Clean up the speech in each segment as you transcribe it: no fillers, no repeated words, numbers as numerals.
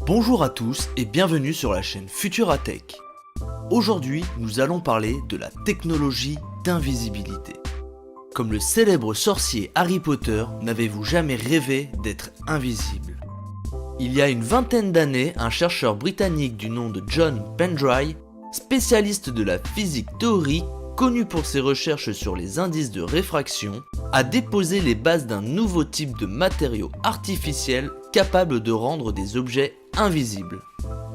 Bonjour à tous et bienvenue sur la chaîne Futuratech. Aujourd'hui, nous allons parler de la technologie d'invisibilité. Comme le célèbre sorcier Harry Potter, n'avez-vous jamais rêvé d'être invisible? Il y a une vingtaine d'années, un chercheur britannique du nom de John Pendry, spécialiste de la physique théorique, connu pour ses recherches sur les indices de réfraction, a déposé les bases d'un nouveau type de matériau artificiel capable de rendre des objets invisibles.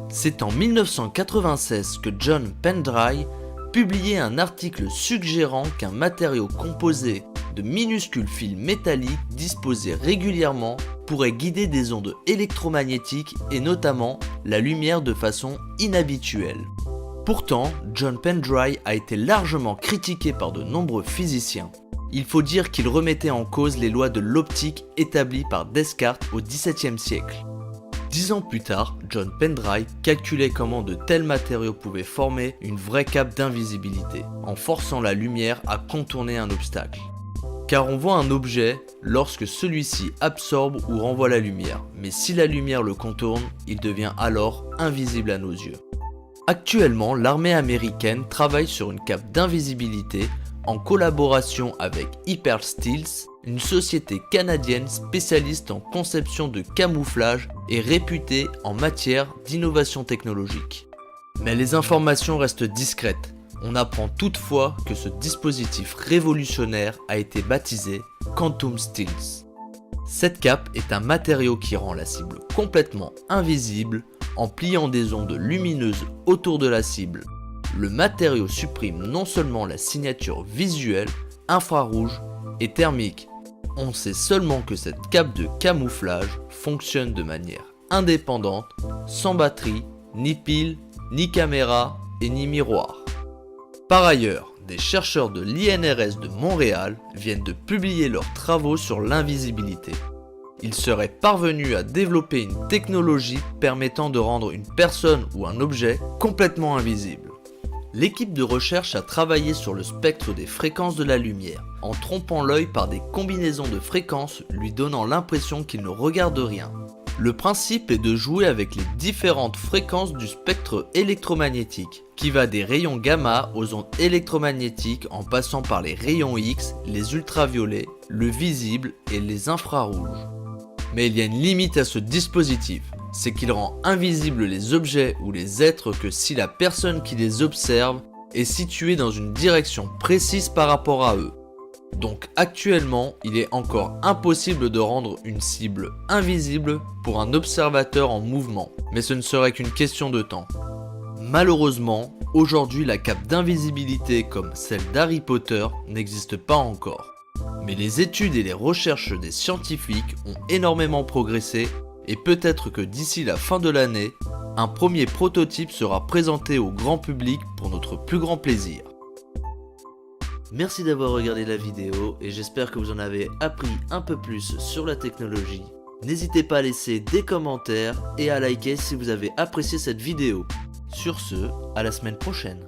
C'est en 1996 que John Pendry publiait un article suggérant qu'un matériau composé de minuscules fils métalliques disposés régulièrement pourrait guider des ondes électromagnétiques et notamment la lumière de façon inhabituelle. Pourtant, John Pendry a été largement critiqué par de nombreux physiciens. Il faut dire qu'il remettait en cause les lois de l'optique établies par Descartes au XVIIe siècle. 10 ans plus tard, John Pendry calculait comment de tels matériaux pouvaient former une vraie cape d'invisibilité, en forçant la lumière à contourner un obstacle. Car on voit un objet lorsque celui-ci absorbe ou renvoie la lumière, mais si la lumière le contourne, il devient alors invisible à nos yeux. Actuellement, l'armée américaine travaille sur une cape d'invisibilité en collaboration avec Hyperstills, une société canadienne spécialiste en conception de camouflage et réputée en matière d'innovation technologique. Mais les informations restent discrètes. On apprend toutefois que ce dispositif révolutionnaire a été baptisé Quantum Stills. Cette cape est un matériau qui rend la cible complètement invisible en pliant des ondes lumineuses autour de la cible. Le matériau supprime non seulement la signature visuelle, infrarouge et thermique. On sait seulement que cette cape de camouflage fonctionne de manière indépendante, sans batterie, ni pile, ni caméra et ni miroir. Par ailleurs, des chercheurs de l'INRS de Montréal viennent de publier leurs travaux sur l'invisibilité. Ils seraient parvenus à développer une technologie permettant de rendre une personne ou un objet complètement invisible. L'équipe de recherche a travaillé sur le spectre des fréquences de la lumière, en trompant l'œil par des combinaisons de fréquences lui donnant l'impression qu'il ne regarde rien. Le principe est de jouer avec les différentes fréquences du spectre électromagnétique, qui va des rayons gamma aux ondes électromagnétiques en passant par les rayons X, les ultraviolets, le visible et les infrarouges. Mais il y a une limite à ce dispositif, c'est qu'il rend invisibles les objets ou les êtres que si la personne qui les observe est située dans une direction précise par rapport à eux. Donc actuellement, il est encore impossible de rendre une cible invisible pour un observateur en mouvement, mais ce ne serait qu'une question de temps. Malheureusement, aujourd'hui la cape d'invisibilité comme celle d'Harry Potter n'existe pas encore. Mais les études et les recherches des scientifiques ont énormément progressé et peut-être que d'ici la fin de l'année, un premier prototype sera présenté au grand public pour notre plus grand plaisir. Merci d'avoir regardé la vidéo et j'espère que vous en avez appris un peu plus sur la technologie. N'hésitez pas à laisser des commentaires et à liker si vous avez apprécié cette vidéo. Sur ce, à la semaine prochaine.